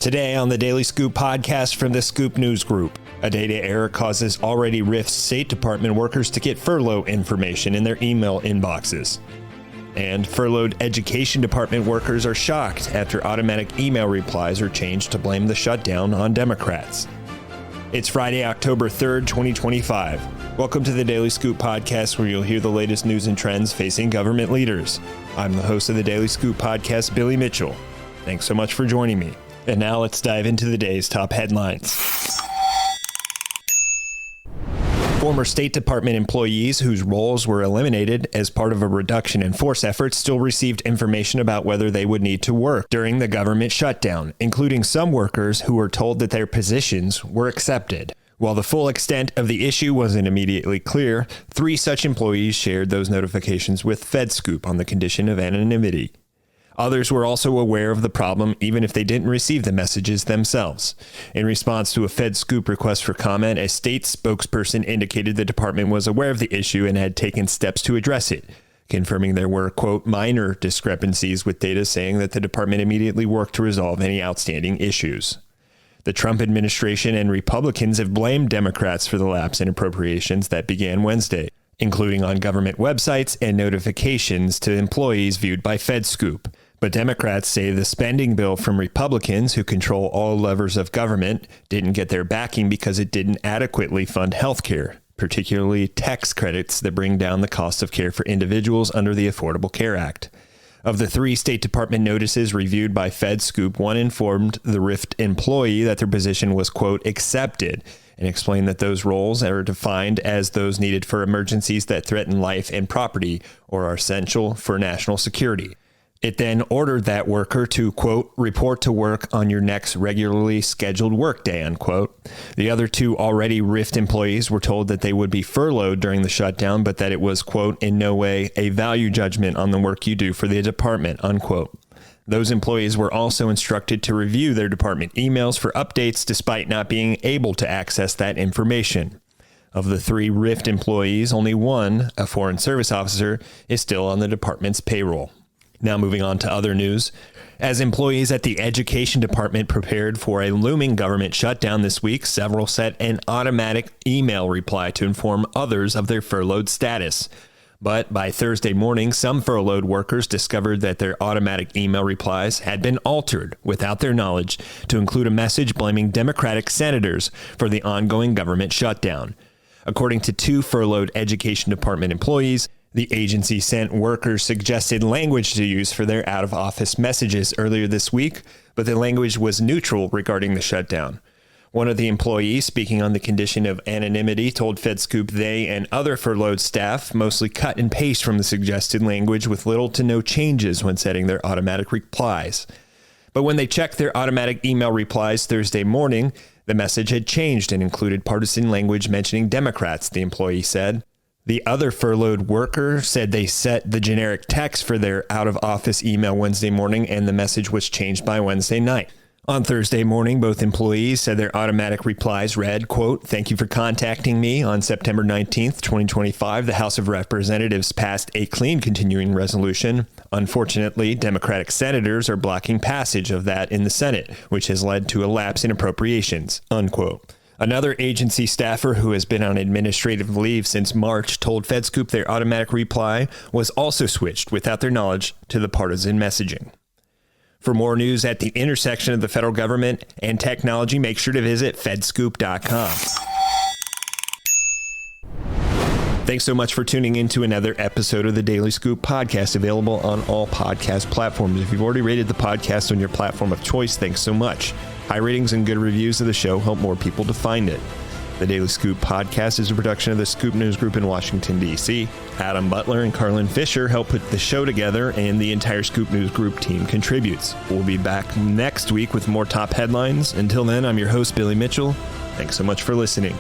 Today on the Daily Scoop podcast from the Scoop News Group, a data error causes already RIF'd State Department workers to get furlough information in their email inboxes. And furloughed Education Department workers are shocked after automatic email replies are changed to blame the shutdown on Democrats. It's Friday, October 3rd, 2025. Welcome to the Daily Scoop podcast, where you'll hear the latest news and trends facing government leaders. I'm the host of the Daily Scoop podcast, Billy Mitchell. Thanks so much for joining me. And now let's dive into the day's top headlines. Former State Department employees whose roles were eliminated as part of a reduction in force effort still received information about whether they would need to work during the government shutdown, including some workers who were told that their positions were accepted. While the full extent of the issue wasn't immediately clear, 3 such employees shared those notifications with FedScoop on the condition of anonymity. Others were also aware of the problem, even if they didn't receive the messages themselves. In response to a FedScoop request for comment, a state spokesperson indicated the department was aware of the issue and had taken steps to address it, confirming there were, quote, minor discrepancies with data, saying that the department immediately worked to resolve any outstanding issues. The Trump administration and Republicans have blamed Democrats for the lapse in appropriations that began Wednesday, including on government websites and notifications to employees viewed by FedScoop. But Democrats say the spending bill from Republicans, who control all levers of government, didn't get their backing because it didn't adequately fund health care, particularly tax credits that bring down the cost of care for individuals under the Affordable Care Act. Of the 3 State Department notices reviewed by FedScoop, one informed the RIF'd employee that their position was, quote, accepted, and explained that those roles are defined as those needed for emergencies that threaten life and property or are essential for national security. It then ordered that worker to, quote, report to work on your next regularly scheduled workday, unquote. The other 2 already RIF'd employees were told that they would be furloughed during the shutdown, but that it was, quote, in no way a value judgment on the work you do for the department, unquote. Those employees were also instructed to review their department emails for updates despite not being able to access that information. Of the 3 RIF'd employees, only one, a foreign service officer, is still on the department's payroll. Now moving on to other news. As employees at the Education Department prepared for a looming government shutdown this week, several set an automatic email reply to inform others of their furloughed status. But by Thursday morning, some furloughed workers discovered that their automatic email replies had been altered without their knowledge to include a message blaming Democratic senators for the ongoing government shutdown. According to 2 furloughed Education Department employees, the agency sent workers suggested language to use for their out-of-office messages earlier this week, but the language was neutral regarding the shutdown. One of the employees, speaking on the condition of anonymity, told FedScoop they and other furloughed staff mostly cut and paste from the suggested language with little to no changes when setting their automatic replies. But when they checked their automatic email replies Thursday morning, the message had changed and included partisan language mentioning Democrats, the employee said. The other furloughed worker said they set the generic text for their out-of-office email Wednesday morning, and the message was changed by Wednesday night. On Thursday morning, both employees said their automatic replies read, quote, thank you for contacting me. On September 19th, 2025, the House of Representatives passed a clean continuing resolution. Unfortunately, Democratic senators are blocking passage of that in the Senate, which has led to a lapse in appropriations, unquote. Another agency staffer who has been on administrative leave since March told FedScoop their automatic reply was also switched without their knowledge to the partisan messaging. For more news at the intersection of the federal government and technology, make sure to visit fedscoop.com. Thanks so much for tuning in to another episode of the Daily Scoop podcast, available on all podcast platforms. If you've already rated the podcast on your platform of choice, thanks so much. High ratings and good reviews of the show help more people to find it. The Daily Scoop podcast is a production of the Scoop News Group in Washington, D.C. Adam Butler and Carlin Fisher help put the show together, and the entire Scoop News Group team contributes. We'll be back next week with more top headlines. Until then, I'm your host, Billy Mitchell. Thanks so much for listening.